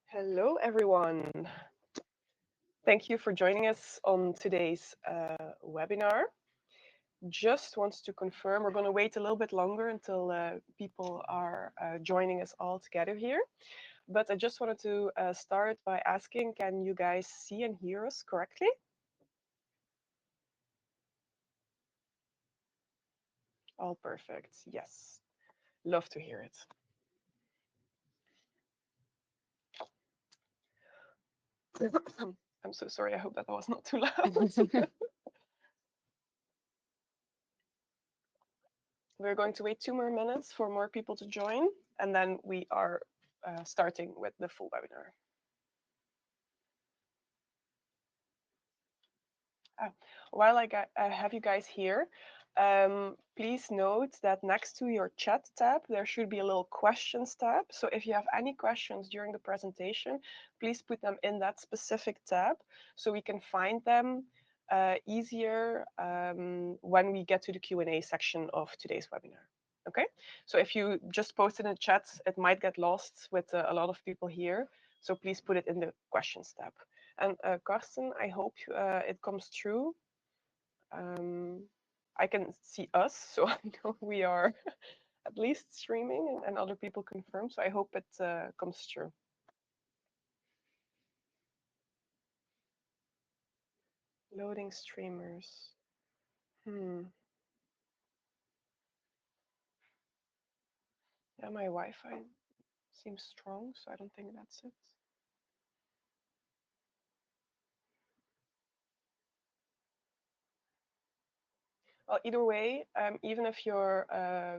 Hello, everyone. Thank you for joining us on today's webinar. Just wants to confirm, we're going to wait a little bit longer until people are joining us all together here. But I just wanted to start by asking, can you guys see and hear us correctly? All perfect. Yes. Love to hear it. I'm so sorry. I hope that was not too loud. We're going to wait 2 more minutes for more people to join, and then we are starting with the full webinar. While I have you guys here, please note that next to your chat tab, there should be a little questions tab. So if you have any questions during the presentation, please put them in that specific tab so we can find them easier when we get to the Q&A section of today's webinar. Okay, so if you just post it in the chat, it might get lost with a lot of people here. So please put it in the questions tab. And Karsten, I hope it comes through. I can see us, so I know we are at least streaming and other people confirm. So I hope it comes through. Loading streamers. Yeah, my Wi-Fi seems strong, so I don't think that's it. Well, either way, even if your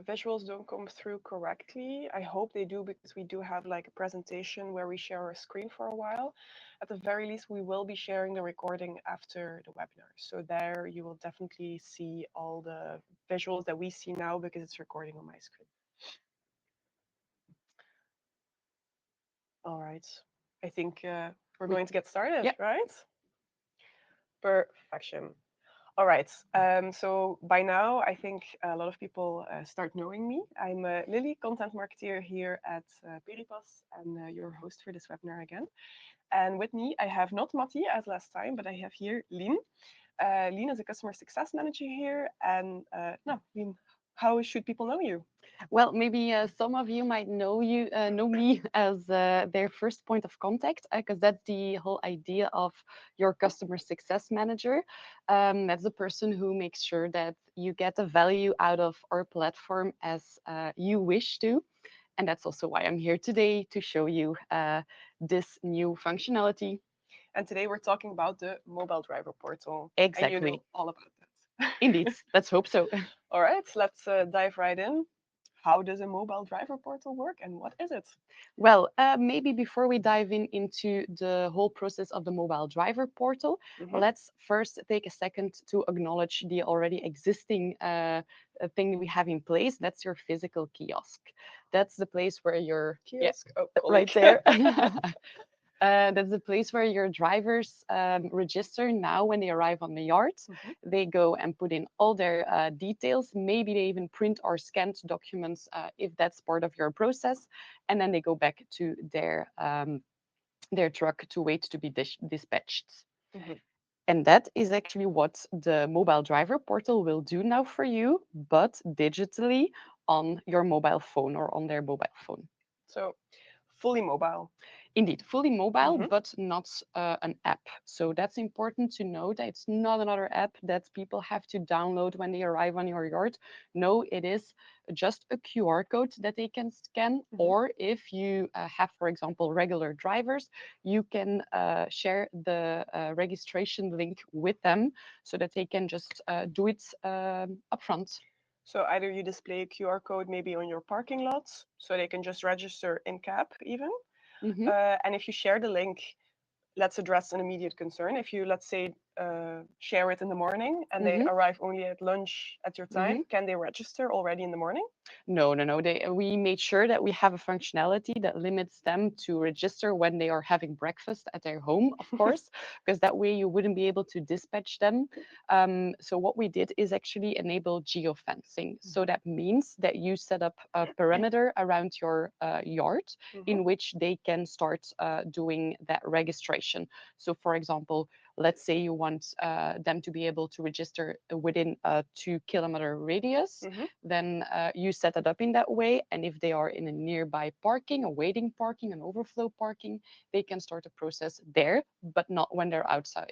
visuals don't come through correctly, I hope they do, because we do have like a presentation where we share our screen for a while. At the very least, we will be sharing the recording after the webinar. So there you will definitely see all the visuals that we see now because it's recording on my screen. All right. I think we're going to get started, right? Perfection. All right. So by now, I think a lot of people start knowing me. I'm Lily, content marketeer here at Peripass, and your host for this webinar again. And with me, I have not Matti as last time, but I have here Lien. Lien is a customer success manager here. And no, Lien, how should people know you? Well, maybe some of you might know me as their first point of contact, because that's the whole idea of your customer success manager. That's the person who makes sure that you get the value out of our platform as you wish to. And that's also why I'm here today to show you this new functionality. And today we're talking about the mobile driver portal. Exactly. And you know all about that. Indeed. Let's hope so. All right, let's dive right in. How does a mobile driver portal work and what is it? Well, maybe before we dive into the whole process of the mobile driver portal, let's first take a second to acknowledge the already existing thing we have in place. That's your physical kiosk. That's the place where your kiosk, right there. That's the place where your drivers register now when they arrive on the yard. They go and put in all their details. Maybe they even print or scan documents if that's part of your process. And then they go back to their truck to wait to be dispatched. And that is actually what the mobile driver portal will do now for you, but digitally on your mobile phone or on their mobile phone. So fully mobile. Indeed, fully mobile, but not an app. So that's important to know that it's not another app that people have to download when they arrive on your yard. No, it is just a QR code that they can scan. Or if you have, for example, regular drivers, you can share the registration link with them so that they can just do it upfront. So either you display a QR code maybe on your parking lots, so they can just register in cab even. And if you share the link, let's address an immediate concern. If you, let's say, share it in the morning and they Hmm. arrive only at lunch at your Hmm. time, can they register already in the morning? No, no, no. We made sure that we have a functionality that limits them to register when they are having breakfast at their home, of course, because that way you wouldn't be able to dispatch them. So what we did is actually enable geofencing. So Mhm. that means that you set up a perimeter around your yard Mhm. in which they can start doing that registration. So, for example, let's say you want them to be able to register within a 2 kilometer radius, Mhm. then you set it up in that way. And if they are in a nearby parking, a waiting parking, an overflow parking, they can start the process there, but not when they're outside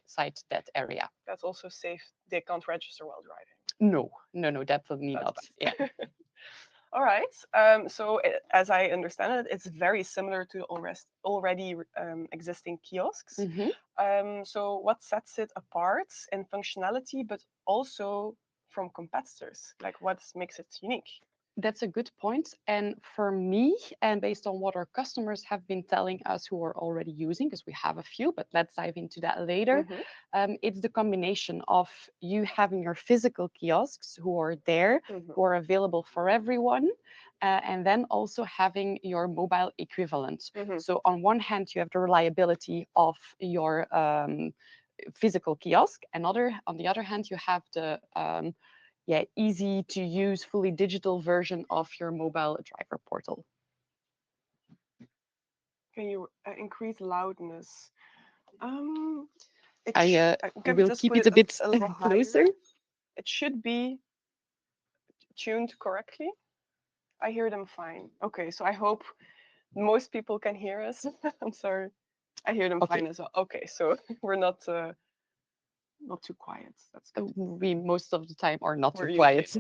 that area. That's also safe. They can't register while driving. No, no, no, definitely That's not. Yeah. nice. All right. So as I understand it, it's very similar to already existing kiosks. Hmm. So what sets it apart in functionality, but also from competitors? Like what makes it unique? That's a good point. And for me, and based on what our customers have been telling us who are already using, because we have a few, but let's dive into that later. Mm-hmm. It's the combination of you having your physical kiosks who are there, Mm-hmm. who are available for everyone, and then also having your mobile equivalent. Mm-hmm. So, on one hand, you have the reliability of your physical kiosk, and on the other hand, you have the yeah, easy to use, fully digital version of your mobile driver portal. Can you increase loudness? Um, I can we will just keep put it it a bit a little higher? closer. It should be tuned correctly. I hear them fine. Okay, so I hope most people can hear us. I'm sorry. I hear them Okay, fine as well. Okay, so we're not too quiet. That's good. we most of the time are not too We're usually quiet.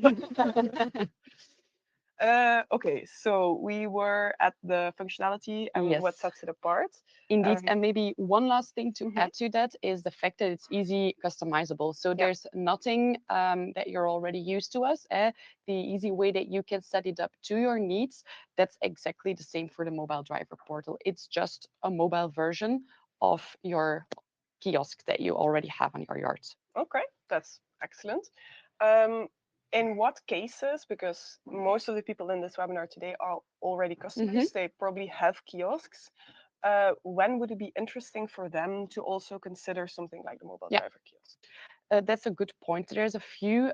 okay. So we were at the functionality and what Yes. sets it apart. Indeed, Um, and maybe one last thing to mhm. add to that is the fact that it's easy customizable. So Yeah. there's nothing that you're already used to us. The easy way that you can set it up to your needs, that's exactly the same for the mobile driver portal. It's just a mobile version of your kiosk that you already have on your yard. Okay, that's excellent. Um, in what cases, because most of the people in this webinar today are already Mhm. customers, they probably have kiosks. When would it be interesting for them to also consider something like the mobile Yeah. driver kiosk? That's a good point. There's a few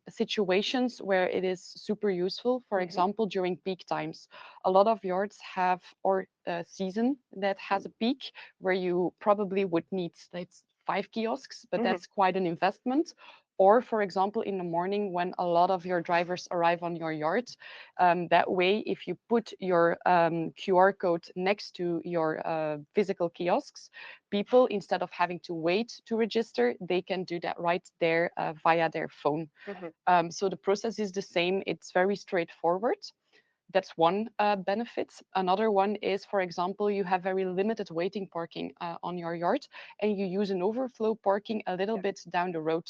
situations where it is super useful. For Hmm. example, during peak times, a lot of yards have or season that has a peak where you probably would need like 5 kiosks, but Hmm. that's quite an investment. Or, for example, in the morning when a lot of your drivers arrive on your yard, that way, if you put your QR code next to your physical kiosks, people, instead of having to wait to register, they can do that right there via their phone. Hmm. So the process is the same. It's very straightforward. That's one benefit. Another one is, for example, you have very limited waiting parking on your yard and you use an overflow parking a little Yeah. bit down the road.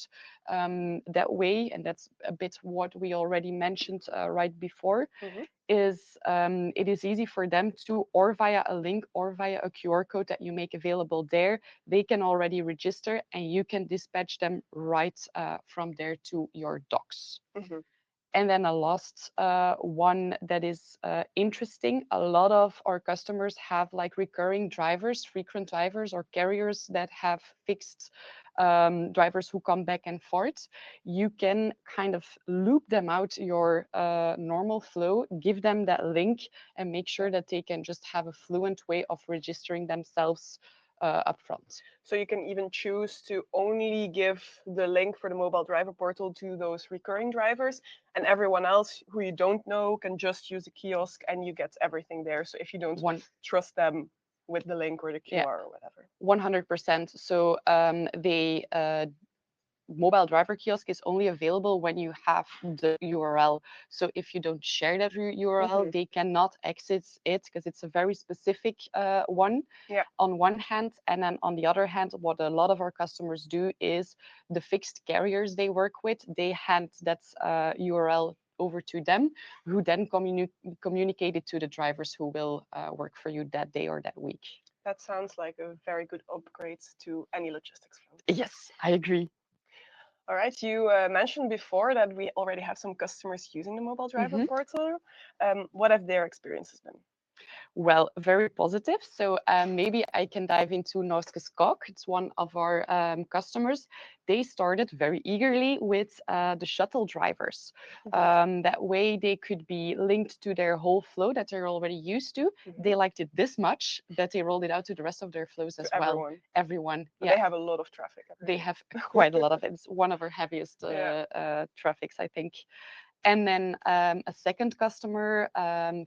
That way, and that's a bit what we already mentioned right before, Hmm. is it is easy for them to, or via a link or via a QR code that you make available there, they can already register and you can dispatch them right from there to your docks. Hmm. And then a last one that is interesting. A lot of our customers have like recurring drivers, frequent drivers, or carriers that have fixed drivers who come back and forth. You can kind of loop them out your normal flow, give them that link, and make Yeah. sure that they can just have a fluent way of registering themselves upfront. So you can even choose to only give the link for the mobile driver portal to those recurring drivers, and everyone else who you don't know can just use the kiosk and you get everything there. So if you don't One, trust them with the link or the yeah, QR or whatever. 100%. So they mobile driver kiosk is only available when you have the URL. So if you don't share that URL, Hmm. they cannot access it because it's a very specific one Yeah. on one hand. And then on the other hand, what a lot of our customers do is the fixed carriers they work with, they hand that URL over to them, who then communicate it to the drivers who will work for you that day or that week. That sounds like a very good upgrade to any logistics flow. Yes, I agree. All right, you mentioned before that we already have some customers using the mobile driver Mhm. portal. What have their experiences been? Well, very positive. So maybe I can dive into Norske Skog. It's one of our customers. They started very eagerly with the shuttle drivers. Hmm. That way they could be linked to their whole flow that they're already used to. Hmm. They liked it this much that they rolled it out to the rest of their flows To as well. everyone. Everyone, But yeah, they have a lot of traffic, I've they heard. have quite a lot of it. It's one of our heaviest Yeah. traffics, I think. And then a second customer,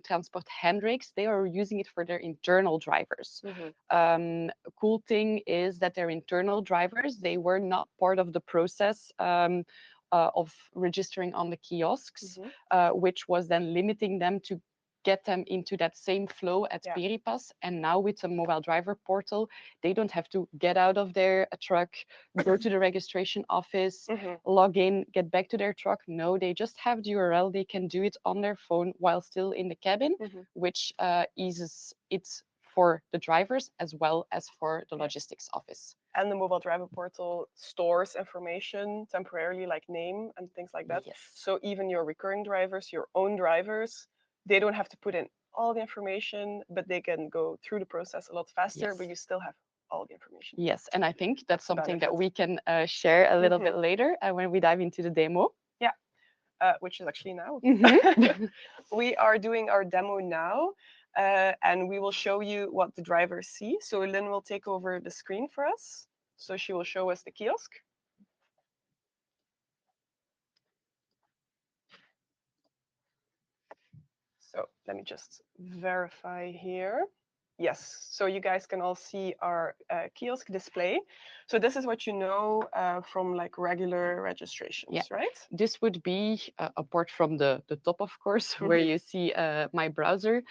Transport Hendricks, they are using it for their internal drivers. Hmm. A cool thing is that their internal drivers, they were not part of the process of registering on the kiosks, Hmm. which was then limiting them to get them into that same flow at Yeah. Peripass. And now with the mobile driver portal, they don't have to get out of their truck, go to the registration office, Hmm. log in, get back to their truck. No, they just have the URL. They can do it on their phone while still in the cabin, Hmm. which eases it for the drivers as well as for the Yeah. logistics office. And the mobile driver portal stores information temporarily, like name and things like that. Yes. So even your recurring drivers, your own drivers, they don't have to put in all the information, but they can go through the process a lot faster, but Yes. you still have all the information. Yes. And I think that's That's the something that benefit. we can share a little Hmm. bit later when we dive into the demo. Yeah, which is actually now. Hmm. We are doing our demo now, and we will show you what the drivers see. So Lynn will take over the screen for us. So she will show us the kiosk. So let me just verify here. Yes, so you guys can all see our kiosk display. So this is what you know from like regular Yeah, registrations, right? this would be apart from the top, of course, where Hmm. you see my browser.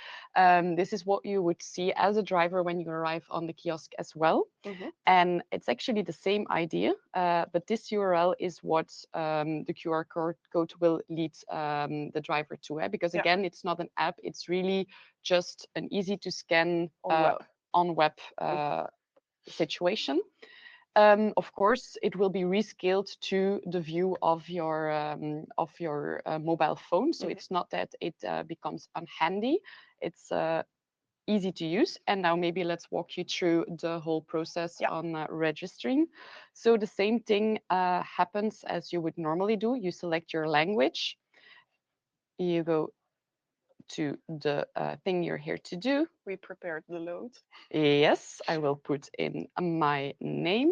This is what you would see as a driver when you arrive on the kiosk as well. Hmm. And it's actually the same idea, but this URL is what the QR code will lead the driver to. Because Yeah, again, it's not an app, it's really just an easy to scan on web. on web Hmm. situation. Of course, it will be rescaled to the view of your mobile phone. So Hmm. it's not that it becomes unhandy. It's easy to use. And now maybe let's walk you through the whole process Yeah. on registering. So the same thing happens as you would normally do. You select your language. You go to the thing you're here to do. We prepared the load. Yes, I will put in my name.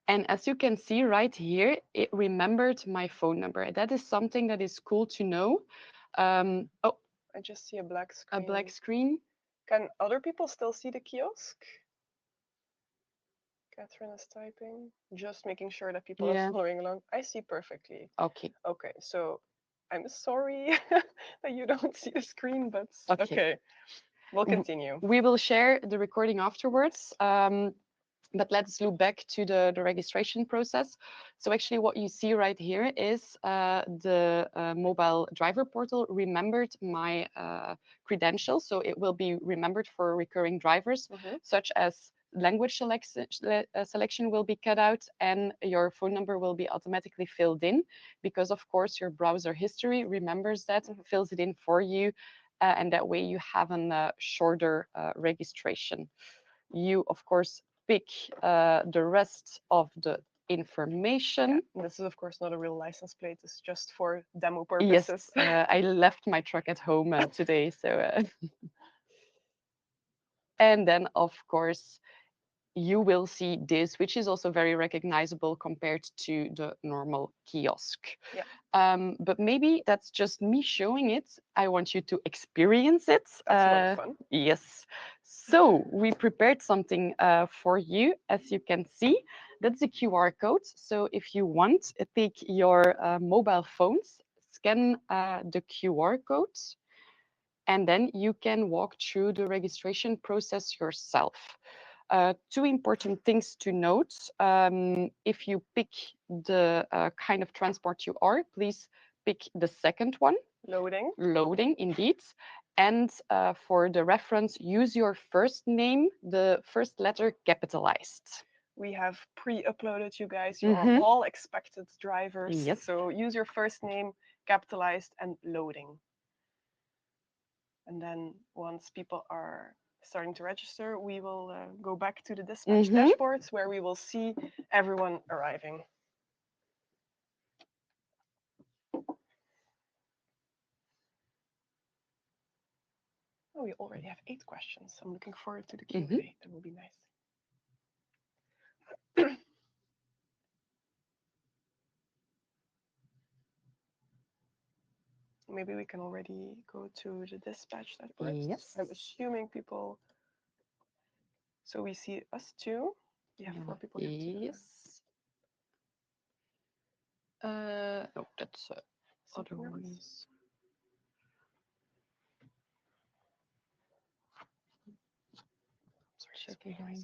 And as you can see right here, it remembered my phone number. That is something that is cool to know. Oh, I just see a black a black screen. screen. Can other people still see the kiosk? Catherine is typing, just making sure that people are Yeah. following along. I see perfectly. Okay. Okay, so I'm sorry that you don't see the screen, but Okay. okay, we'll W- continue. We will share the recording afterwards. But let's loop back to the registration process. So actually what you see right here is the mobile driver portal remembered my credentials. So it will be remembered for recurring drivers, Hmm. such as language selection will be cut out and your phone number will be automatically filled in because of course your browser history remembers that, Hmm. fills it in for you, and that way you have a shorter registration. You, of course, pick the rest of the Yeah, information. this is of course not a real license plate. It's just for demo Yes, purposes. I left my truck at home today, so and then of course you will see this, which is also very recognizable compared to the normal kiosk. Yeah, But maybe that's just me showing it. I want you to experience it. that's more fun. Yes. So we prepared something for you, as you can see. That's the QR code. So if you want, take your mobile phones, scan the QR code, and then you can walk through the registration process yourself. Two important things to note. If you pick the kind of transport you are, please pick the second one, Loading. loading indeed. And for the reference, use your first name, the first letter capitalized. We have pre-uploaded you guys. You are Mm-hmm. all expected drivers. Yes. So use your first name, capitalized and loading. And then once people are starting to register, we will go back to the dispatch Mm-hmm. dashboards where we will see everyone arriving. Oh, we already have 8 questions. I'm looking forward to the Mm-hmm. Q&A. That will be nice. Maybe we can already go to the dispatch dashboards. Yes. I'm assuming people. So we see us two. We have 4 people here too. Yes. No, that's other Something else. ones. Sorry, Check it's okay. again.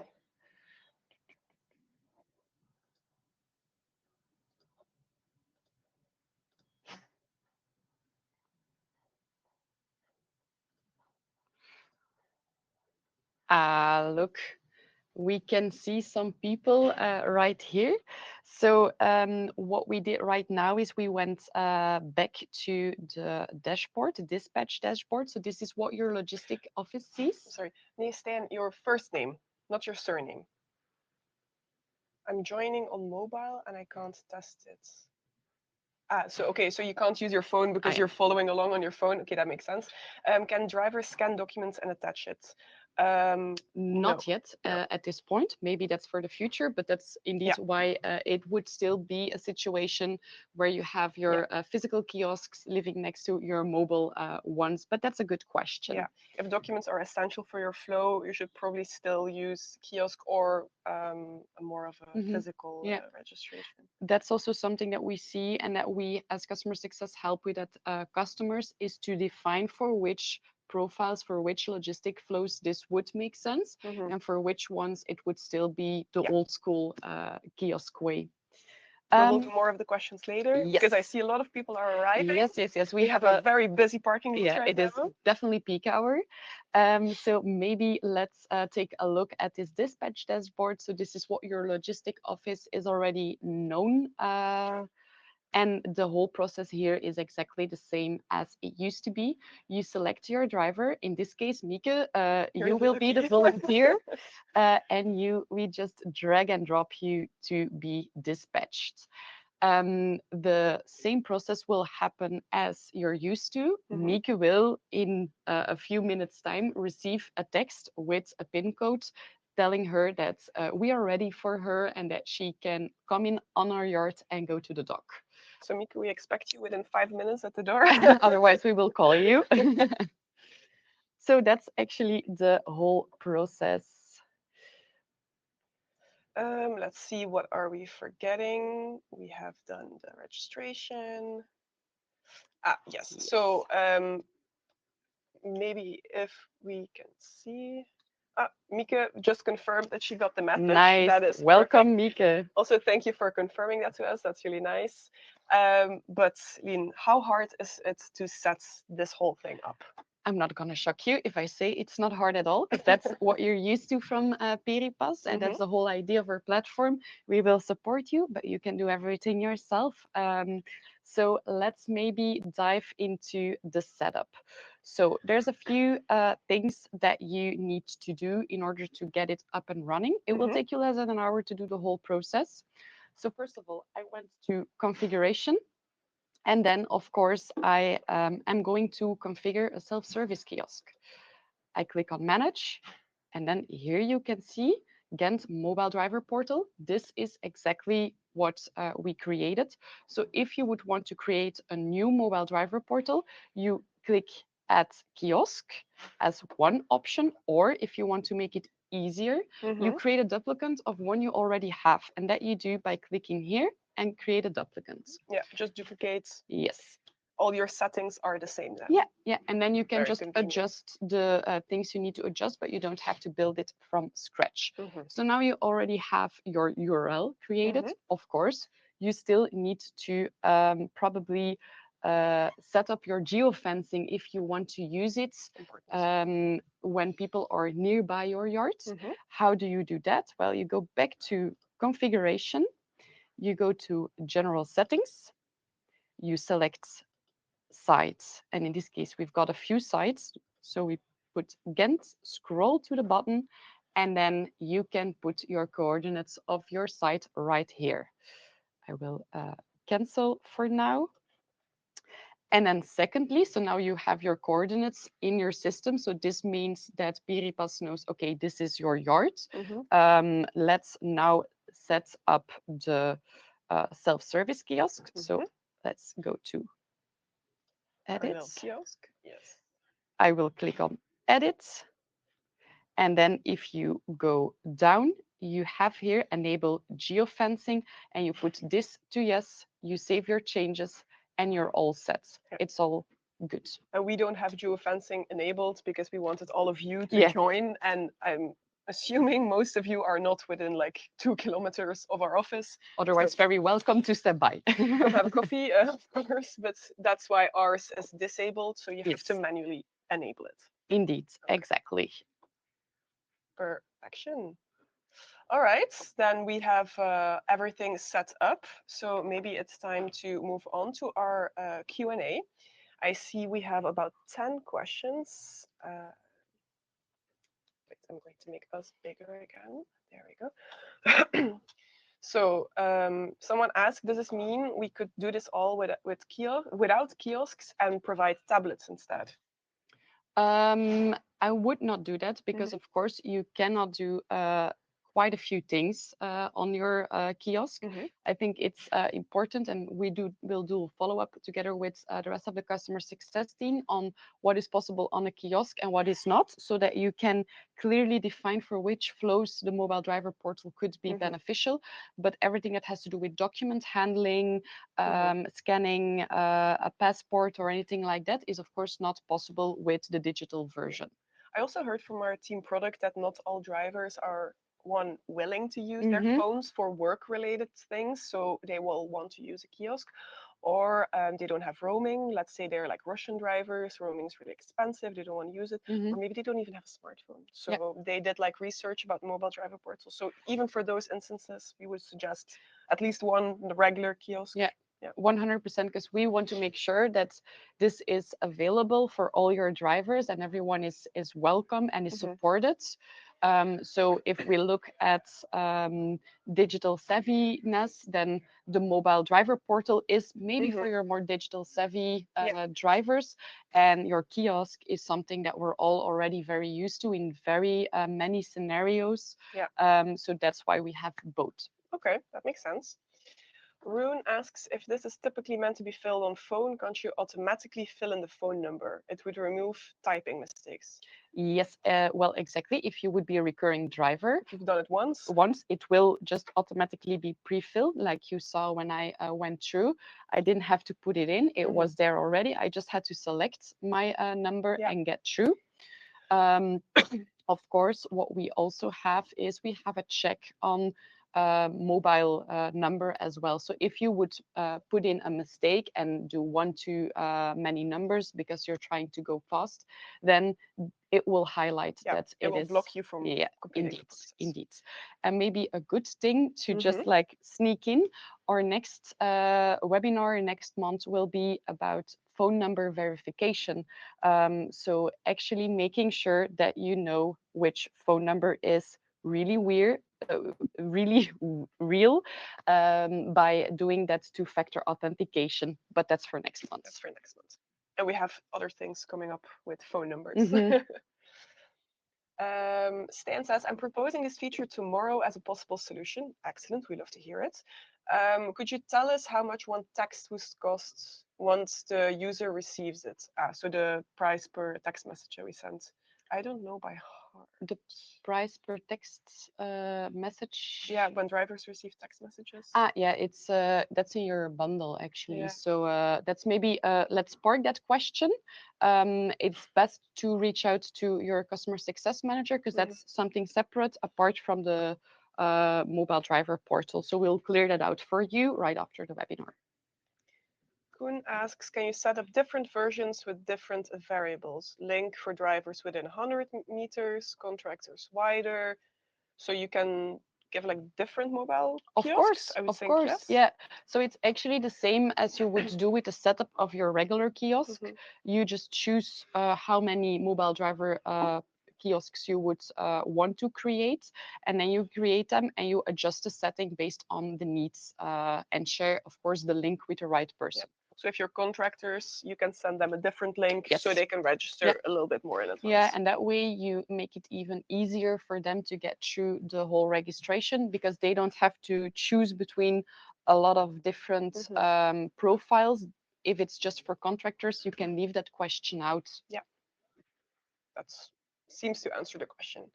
Look, we can see some people right here. So what we did right now is we went back to the dashboard, the dispatch dashboard. So this is what your logistic office sees. Sorry, Stan, your first name, not your surname. I'm joining on mobile and I can't test it. Ah, so okay, so you can't use your phone because I you're following along on your phone. Okay, that makes sense. Can drivers scan documents and attach it? No, Not yet no. at this point. Maybe that's for the future, but that's Yeah, indeed why it would still be a situation where you have yeah, your physical kiosks living next to your mobile ones. But that's a good yeah. question. If documents are essential for your flow, you should probably still use kiosk or more of a Hmm. physical Yeah, registration. that's also something that we see and that we as customer success help with at customers is to define for which profiles, for which logistic flows this would make sense, Hmm. and for which ones it would still be the Yeah, old school kiosk way. we will Um, do more of the questions later because I yes. see a lot of people are arriving. Yes. We We have have a a, very busy parking lot yeah, right it is now. definitely peak hour. So maybe let's take a look at this dispatch dashboard. So this is what your logistic office is already known. And the whole process here is exactly the same as it used to be. You select your driver. In this case, Mieke, You're you will be the lucky. volunteer, and we just drag and drop you to be dispatched. The same process will happen as you're used to. Hmm. Mieke will, in a few minutes' time, receive a text with a PIN code telling her that we are ready for her and that she can come in on our yard and go to the dock. So Mika, we expect you within 5 minutes at the door. Otherwise, we will call you. So that's actually the whole process. Let's see, what are we forgetting? We have done the registration. Ah, yes. Yes. So maybe if we can see. Ah, Mika just confirmed that she got the message. Nice. That is perfect. Welcome, Mieke. Also, thank you for confirming that to us. That's really nice. But Lien, how hard is it to set this whole thing up? I'm not going to shock you if I say it's not hard at all, because that's what you're used to from Peripass, and Hmm. that's the whole idea of our platform. We will support you, but you can do everything yourself. So let's maybe dive into the setup. So there's a few things that you need to do in order to get it up and running. It will Hmm. take you less than an hour to do the whole process. So first of all, I went to configuration. And then, of course, I am going to configure a self-service kiosk. I click on Manage, and then here you can see Ghent Mobile Driver Portal. This is exactly what we created. So if you would want to create a new mobile driver portal, you click Add Kiosk as one option, or if you want to make it easier, you Hmm. create a duplicate of one you already have, and that you do by clicking here and create a duplicate. Yeah, just duplicate. Yes. All your settings are the same then. Yeah, and then you can Very just convenient. adjust the things you need to adjust, but you don't have to build it from scratch. Hmm. So now you already have your URL created. Hmm. Of course, you still need to probably set up your geofencing if you want to use it Important. when people are nearby your yard. Mhm. How do you do that? Well, you go back to configuration, you go to general settings, you select sites, and in this case, we've got a few sites. So we put Ghent, scroll to the bottom, and then you can put your coordinates of your site right here. I will cancel for now. And then secondly, so now you have your coordinates in your system. So this means that Peripass knows, okay, this is your yard. Mhm. Let's now set up the self-service kiosk. So Mhm. let's go to Our edit. little kiosk. Yes. I will click on edit. And then if you go down, you have here enable geofencing and you put this to yes, you save your changes and you're all set. Yeah. It's all good. And we don't have geofencing enabled because we wanted all of you to Yeah. join. And I'm assuming most of you are not within like 2 kilometers of our office. Otherwise, very welcome to step by. Come have a coffee, of course. But that's why ours is disabled. So you have to Yes, manually enable it. indeed, Okay. exactly. Perfection. All right, then we have everything set up. So maybe it's time to move on to our Q&A. I see we have about 10 questions. Wait, I'm going to make us bigger again. There we go. So someone asked, does this mean we could do this all without kiosks and provide tablets instead? I would not do that because, Mhm. of course, you cannot do quite a few things on your kiosk. Mhm. I think it's important, and will do a follow up together with the rest of the customer success team on what is possible on a kiosk and what is not, so that you can clearly define for which flows the mobile driver portal could be Mhm. beneficial. But everything that has to do with document handling, Mhm. scanning a passport or anything like that is of course not possible with the digital Yeah. version. I also heard from our team product that not all drivers are one willing to use their Hmm. phones for work related things, so they will want to use a kiosk, or they don't have roaming. Let's say they're like Russian drivers, roaming is really expensive, they don't want to use it, Hmm. or maybe they don't even have a smartphone. Yeah. So they did like research about mobile driver portals. So even for those instances, we would suggest at least one regular kiosk. Yeah. Yeah. 100%, because we want to make sure that this is available for all your drivers and everyone is welcome and is Hmm. supported. So if we look at digital savviness, then the mobile driver portal is maybe Hmm. for your more digital savvy Yeah. drivers, and your kiosk is something that we're all already very used to in very many scenarios. Yeah. So that's why we have both. Okay, that makes sense. Rune asks if this is typically meant to be filled on phone, can't you automatically fill in the phone number? It would remove typing mistakes. Yes, well, exactly. If you would be a recurring driver, If you've done it once. once it will just automatically be pre-filled, like you saw when I went through. I didn't have to put it in; it Hmm. was there already. I just had to select my number Yeah. and get through. Um, of course, what we also have is we have a check on mobile number as well. So if you would put in a mistake and do one too many numbers because you're trying to go fast, then it will highlight Yeah. that It it will is, block you from yeah, completing the indeed, process. indeed. And maybe a good thing to Hmm. just like sneak in, our next webinar next month will be about phone number verification. So actually making sure that you know which phone number is really weird, really real, by doing that two-factor authentication. But that's for next month. That's for next month. And we have other things coming up with phone numbers. Hmm. Stan says, I'm proposing this feature tomorrow as a possible solution. Excellent, we love to hear it. Could you tell us how much one text would cost once the user receives it? So the price per text message that we sent. I don't know by heart. The price per text message. Yeah, when drivers receive text messages. Ah, yeah, it's that's in your bundle actually. Yeah. So that's maybe let's park that question. It's best to reach out to your customer success manager because Hmm. that's something separate apart from the mobile driver portal. So we'll clear that out for you right after the webinar. Koen asks, can you set up different versions with different variables? Link for drivers within 100 meters, contractors wider. So you can give like different mobile kiosks? I would Of think course, yes. yeah. So it's actually the same as you would do with the setup of your regular kiosk. Mhm. You just choose how many mobile driver kiosks you would want to create, and then you create them and you adjust the setting based on the needs and share, of course, the link with the right Yeah. person. So if you're contractors, you can send them a different link so Yes. they can Yeah. register a little bit more in Yeah, advance. and that way you make it even easier for them to get through the whole registration because they don't have to choose between a lot of different Mhm. profiles. If it's just for contractors, you can leave that question out. Yeah, that seems to answer the question.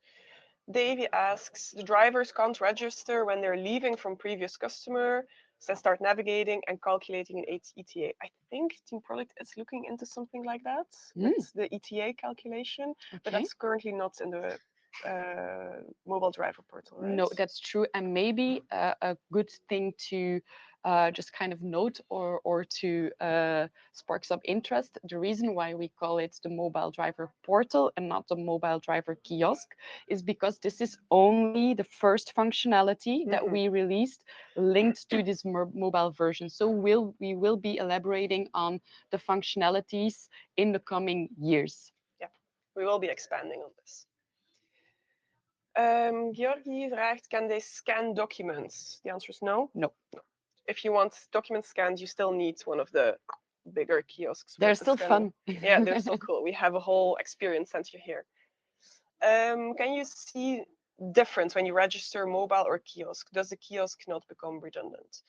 Davey asks, the drivers can't register when they're leaving from previous customer, so they start navigating and calculating an ETA. I think Team Product is looking into something like that with Mm, the ETA calculation, but okay. that's currently not in the mobile driver portal, right? No, that's true. And maybe a good thing to just kind of note or to spark some interest. The reason why we call it the mobile driver portal and not the mobile driver kiosk is because this is only the first functionality that Hmm. we released linked to this mobile version. So we will be elaborating on the functionalities in the coming years. Yeah, we will be expanding on this. Georgi vraagt, can they scan documents? The answer is no. No, If you want documents scanned, you still need one of the bigger kiosks they're with the still scanner. fun. Yeah, they're still cool. We have a whole experience center here. Can you see difference when you register mobile or kiosk? Does the kiosk not become redundant?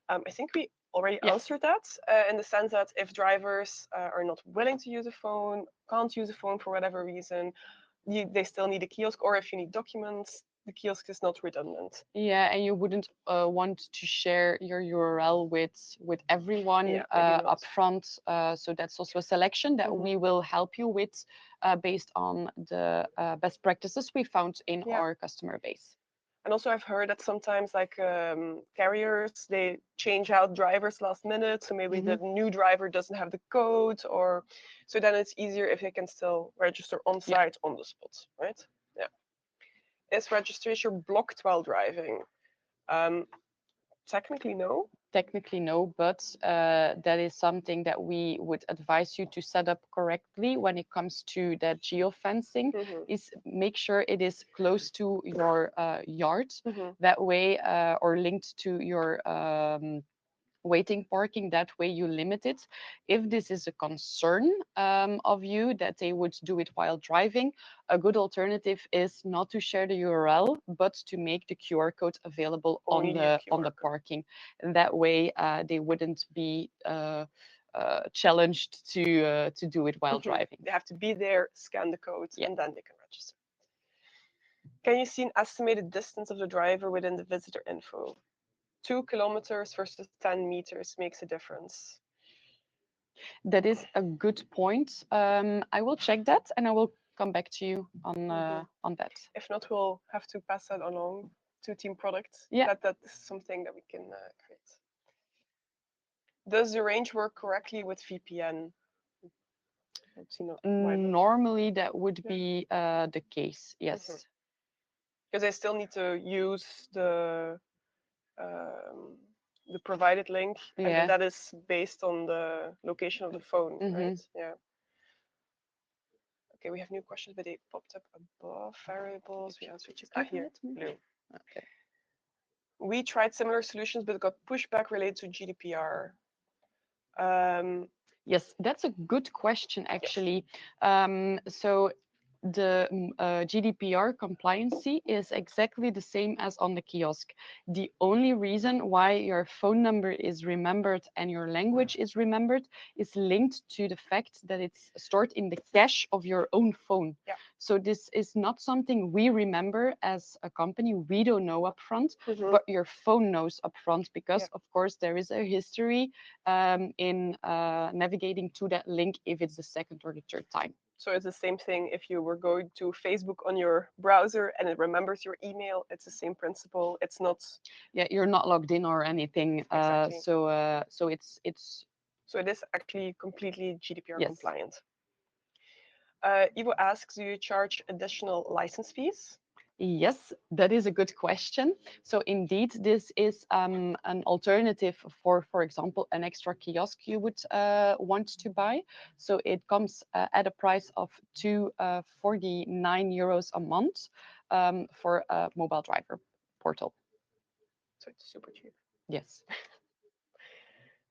I think we already Yes. answered that in the sense that if drivers are not willing to use a phone, can't use a phone for whatever reason, they still need a kiosk, or if you need documents, the kiosk is not redundant. Yeah, and you wouldn't want to share your URL with everyone Yeah, maybe not. up front. So that's also a selection that Hmm. we will help you with based on the best practices we found in Yeah. our customer base. And also, I've heard that sometimes, like carriers, they change out drivers last minute, so maybe Hmm. the new driver doesn't have the code, or so then it's easier if they can still register on Yeah, site on the spot, right? Yeah. Is registration blocked while driving? Um, Technically, no. technically no, but that is something that we would advise you to set up correctly when it comes to that geofencing. Hmm. Is make sure it is close to your yard. Hmm. That way, or linked to your waiting parking. That way you limit it. If this is a concern of you that they would do it while driving, a good alternative is not to share the URL but to make the QR code available Only a on QR the code. parking, and that way they wouldn't be challenged to do it while Hmm. driving. They have to be there, scan the code, Yeah. and then they can register. Can you see an estimated distance of the driver within the visitor info? 2 kilometers versus 10 meters makes a difference. That is a good point. I will check that and I will come back to you Hmm. on that. If not, we'll have to pass that along to Team Product. Yeah. That is something that we can create. Does the range work correctly with VPN? Let's see why, but Normally, that would yeah. be the case. Hmm. Yes. Because they still need to use um, the provided link, and then Yeah. that is based on the location of the phone, Mm-hmm. right? Yeah. Okay, we have new questions, but they popped up above. Variables. We answered. Could you Ah, click on here. it, maybe? Blue. Okay. We tried similar solutions, but got pushback related to GDPR. Um, Yes, that's a good question, yes. actually. So the GDPR compliancy is exactly the same as on the kiosk. The only reason why your phone number is remembered and your language is remembered is linked to the fact that it's stored in the cache of your own phone. Yeah. So this is not something we remember as a company. We don't know upfront, Hmm. but your phone knows upfront Yeah. because, of course, there is a history in navigating to that link if it's the second or the third time. So it's the same thing if you were going to Facebook on your browser and it remembers your email. It's the same principle. It's not Yeah, you're not logged in or anything. exactly. So it's So it is actually completely GDPR Yes. compliant. Ivo asks, do you charge additional license fees? Yes, that is a good question. So indeed, this is an alternative for example, an extra kiosk you would want to buy. So it comes at a price of 249 euros a month for a mobile driver portal. So it's super cheap. Yes.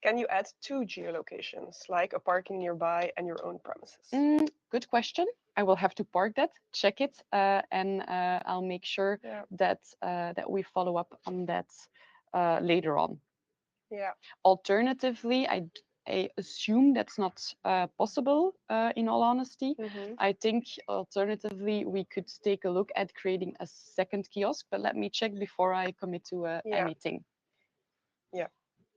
Can you add two geolocations, like a parking nearby and your own premises? Good question. I will have to park that, check it, and I'll make sure Yeah, that we follow up on that later on. yeah. Alternatively, I assume that's not possible, in all honesty. Hmm. I think alternatively, we could take a look at creating a second kiosk, but let me check before I commit to Yeah, anything. yeah.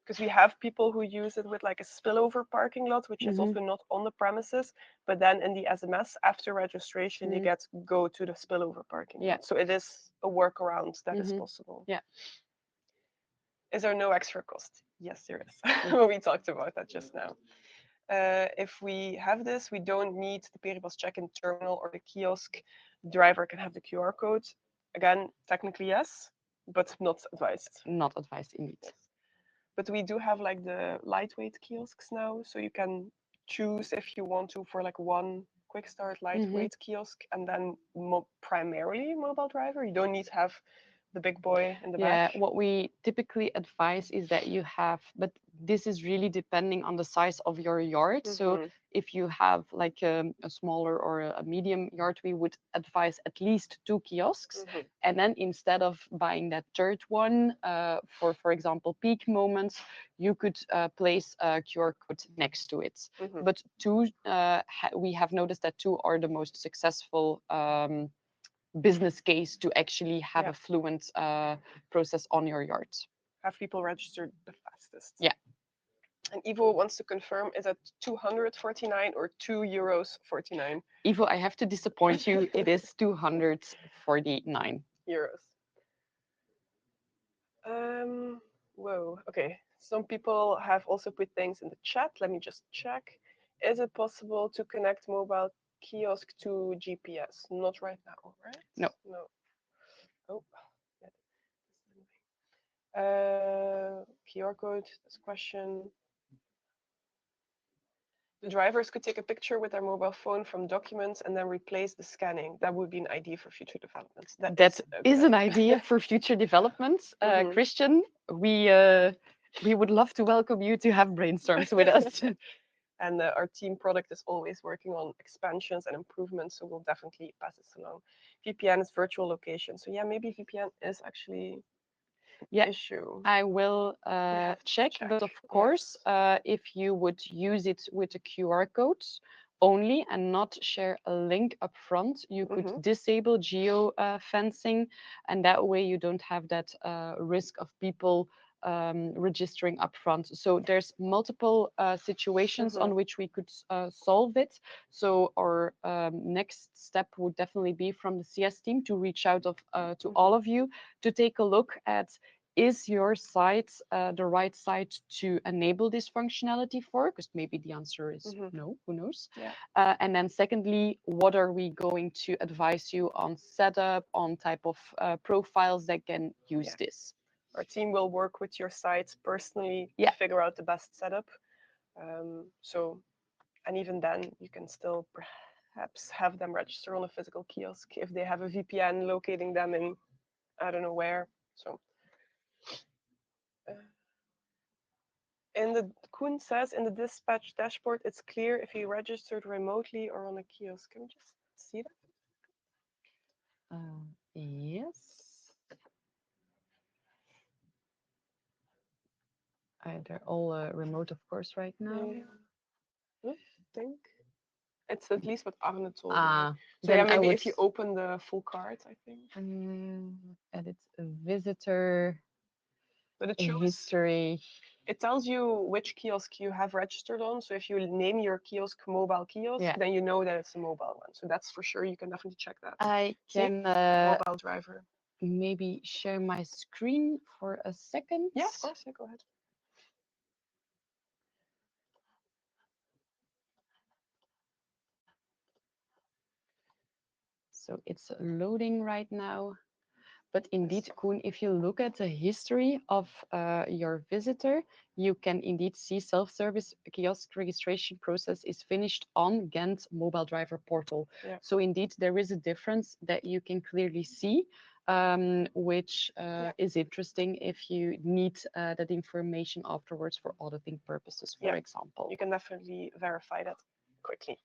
Because we have people who use it with like a spillover parking lot, which is Hmm. also not on the premises, but then in the SMS after registration, you Mm, get go to the spillover parking yeah. lot. So it is a workaround that is Hmm. possible. Yeah. Is there no extra cost? Yes, there is. Yeah. We talked about that just now. If we have this, we don't need the Peripass check-in terminal or the kiosk. The driver can have the QR code. Again, technically yes, but not advised. Not advised indeed. Yes. But we do have like the lightweight kiosks now, so you can choose if you want to for like one quick start Hmm. lightweight kiosk and then primarily mobile driver. You don't need to have the big boy in the back. Yeah, what we typically advise is that you have, but this is really depending on the size of your yard. So Hmm. if you have like a smaller or a medium yard, we would advise at least two kiosks. Hmm. And then instead of buying that third one for example, peak moments, you could place a QR code next to it. Hmm. But two, we have noticed that two are the most successful business case to actually have Yeah, a fluent process on your yard. have people registered the fastest. Yeah, And Ivo wants to confirm, is it 249 or 2 euros 49 Ivo, I have to disappoint you. It is 249. euros? Whoa, okay. Some people have also put things in the chat. Let me just check. Is it possible to connect mobile kiosk to GPS? Not right now, right? No, No. Oh, yeah. QR code, this question. The drivers could take a picture with their mobile phone from documents and then replace the scanning. That would be an idea for future developments. That that is a good is an idea. idea for future development. Hmm. Christian, we would love to welcome you to have brainstorms with us. And our team product is always working on expansions and improvements, so we'll definitely pass this along. VPN is virtual location. So yeah, maybe VPN is actually Yeah, an issue. I will We have to check, check. but of course, Yes. if you would use it with a QR code only and not share a link up front, you could Hmm. disable geo fencing, and that way you don't have that risk of people registering up front. So there's multiple situations Hmm. on which we could solve it. So our next step would definitely be from the CS team to reach out to all Hmm. of you to take a look at, is your site the right site to enable this functionality for? Because maybe the answer is Hmm. no, who knows? Yeah. And then secondly, what are we going to advise you on setup, on type of profiles that can use Yeah. this? Our team will work with your sites personally to Yeah, figure out the best setup. So, and even then, you can still perhaps have them register on a physical kiosk if they have a VPN locating them in I don't know where. So, uh, in the Kuhn says in the dispatch dashboard, it's clear if you registered remotely or on a kiosk. Can we just see that? yes. They're all remote, of course, right now. Yeah, I think it's at least what Arne told me. Ah, So yeah, then I maybe would if you open the full card, I think. edit visitor But it shows, history. it tells you which kiosk you have registered on. So if you name your kiosk mobile kiosk, Yeah, then you know that it's a mobile one. So that's for sure. You can definitely check that. I See, can mobile driver. maybe share my screen for a second. Yeah, of course. Yeah, go ahead. So it's loading right now. But indeed, So, Koen, if you look at the history of your visitor, you can indeed see self-service kiosk registration process is finished on Ghent Mobile Driver Portal. yeah. So indeed, there is a difference that you can clearly see, which Yeah. is interesting if you need that information afterwards for auditing purposes, for Yeah. example. You can definitely verify that quickly.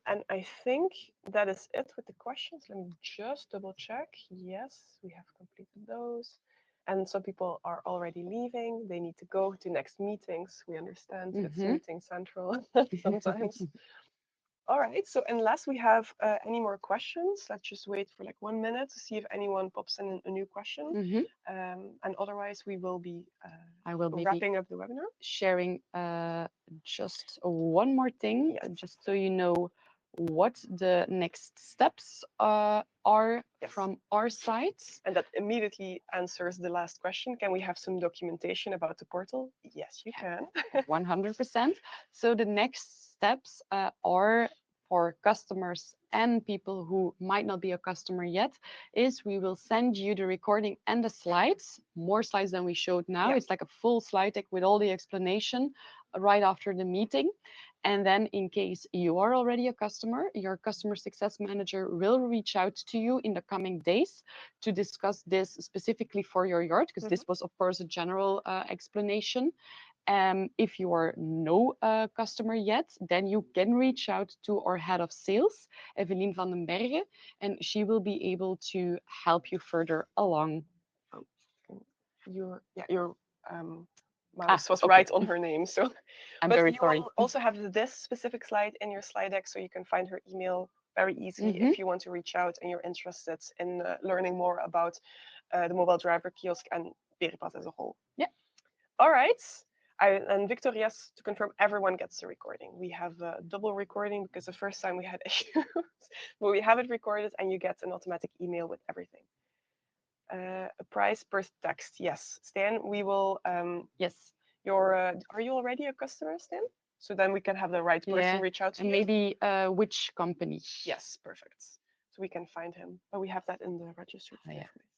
And I think that is it with the questions. Let me just double check. Yes, we have completed those. And some people are already leaving. They need to go to next meetings. We understand it's Hmm. meeting central sometimes. All right. So unless we have any more questions, let's just wait for like 1 minute to see if anyone pops in a new question. Hmm. And otherwise, we will be I will maybe wrapping up the webinar. sharing just one more thing, Yes. just so you know what the next steps are Yes. from our side. And that immediately answers the last question. Can we have some documentation about the portal? Yes, you can. 100%. So the next steps are for customers and people who might not be a customer yet is we will send you the recording and the slides, more slides than we showed now. Yeah. It's like a full slide deck with all the explanation right after the meeting. And then in case you are already a customer, your customer success manager will reach out to you in the coming days to discuss this specifically for your yard, because Mhm. this was, of course, a general explanation. If you are no customer yet, then you can reach out to our head of sales, Evelien van den Bergen, and she will be able to help you further along. Um, your um, Ah, mouse was okay. right on her name. So, I'm but very you sorry. will also have this specific slide in your slide deck, so you can find her email very easily Hmm. if you want to reach out and you're interested in learning more about the mobile driver kiosk and Peripass as a whole. Yeah. All right. And Victor, yes, to confirm, everyone gets the recording. We have a double recording because the first time we had issues, but we have it recorded and you get an automatic email with everything. A price per text. Yes, Stan, we will. Yes. Are you already a customer, Stan? So then we can have the right person Yeah. reach out to And you. maybe which company? Yes, perfect. So we can find him. But we have that in the registered Oh, yeah. information.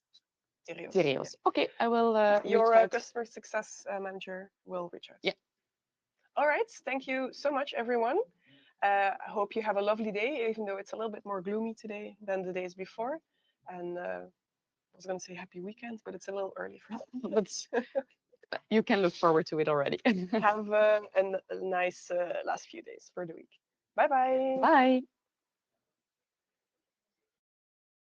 Terios. Yeah. Tereos. Okay, I will reach Your out. customer success manager will reach out. Yeah. All right. Thank you so much, everyone. I hope you have a lovely day, even though it's a little bit more gloomy today than the days before. And I was going to say happy weekend, but it's a little early for But that. you can look forward to it already. Have a nice last few days for the week. Bye bye. Bye.